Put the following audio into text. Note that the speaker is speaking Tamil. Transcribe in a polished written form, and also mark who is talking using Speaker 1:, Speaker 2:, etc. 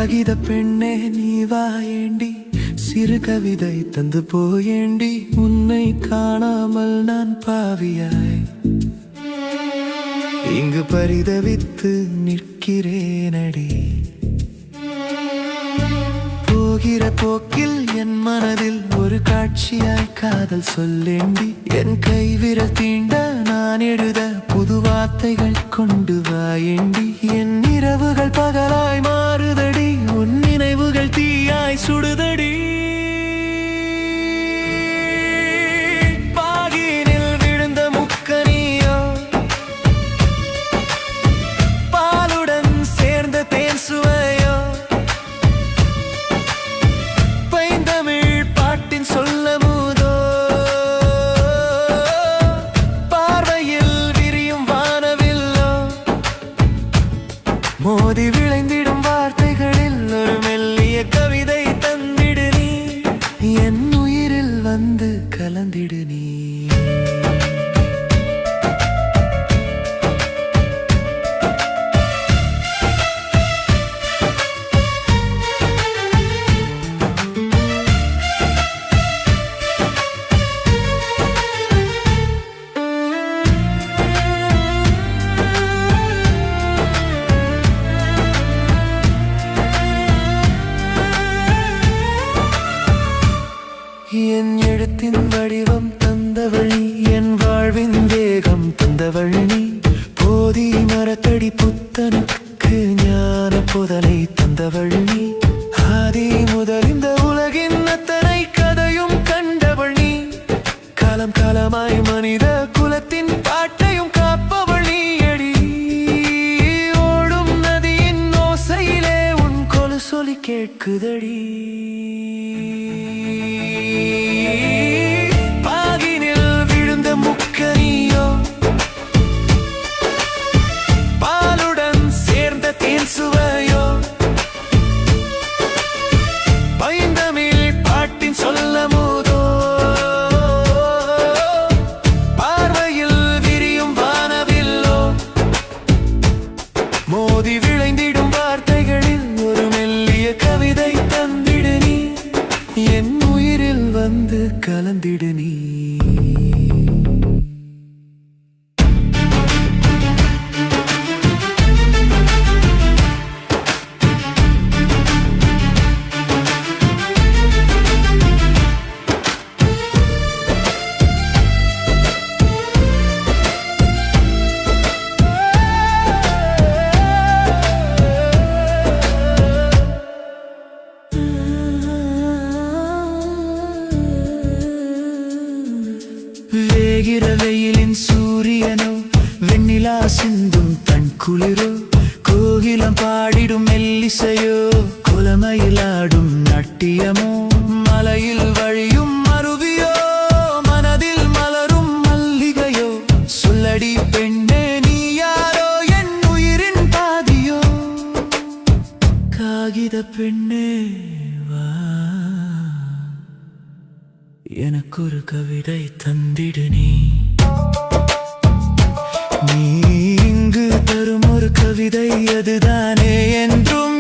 Speaker 1: காகித பெண்ணே நீ வாயேண்டி, சிறு கவிதை தந்து போயேண்டி. உன்னை காணாமல் நான் பாவியாய் இங்கு பரிதவித்து நிற்கிறேனடி. போகிற போக்கில் என் மனதில் ஒரு காட்சியாய் காதல் சொல்லேண்டி. என் கைவிரல் தீண்ட நான் எழுத புது வார்த்தைகள் கொண்டு வாயேண்டி. என் இரவுகள் பகலாய் மாறுதடி, உன் நினைவுகள் தீயாய் சுடுதடி. பாகினில் விழுந்த முக்கனியோ, பாலுடன் சேர்ந்த தேன் சுவையோ, பைந்தமிழ் பாட்டின் சொல்லமுதோ, பார்வையில் விரியும் வானவில்லோ, மோதி விளைந்திடும் வார்த்தைகளில் ஒரு மெல்லிய கவிதை தந்திடு நீ. என் உயிரில் வந்து கலந்திடு நீ. என் எழுத்தின் வடிவம் தந்தவள் நீ, என் வாழ்வின் வேகம் தந்தவள் நீ. போதி மரத்தடி புத்தனுக்கு ஞான புதலை தந்தவள் நீ. ஆதி முதல் இந்த உலகின் அத்தனை கதையும் கண்டவள் நீ. காலம் காலமாய் மனித குலத்தின் பாட்டையும் காப்பவள் நீ அடி. ஓடும் நதியின் ஓசையிலே உன் கொலுசொலி கேட்குதடி. பாகினில் விழுந்த முக்கனியோ, பாலுடன் சேர்ந்த தேன் சுவையோ, பைந்தமிழ் பாட்டின் சொல்லமுதோ, பார்வையில் விரியும் வானவில்லோ, மோதி விளைந்திடும் வார்த்தைகளில் ஒரு மெல்லிய கவிதை தந்திடு நீ. என் உயிரில் வந்து கலந்திடு நீ. வேகிற வெயிலின் சூரியனோ, வெண்ணிலா சிந்தும் தன் குளிரோ, கோகிலம் பாடிடும் மெல்லிசையோ, குலமயிலாடும் நாட்டியமோ, மலையில் வழியும் அருவியோ, மனதில் மலரும் மல்லிகையோ. சொல்லடி பெண்ணே நீ யாரோ, என் உயிரின் பாதியோ. காகித பெண்ணே வா, எனக்கொரு கவிதை தந்திடு நீ. நீ இங்கு தரும் ஒரு கவிதை அதுதானே என்றும்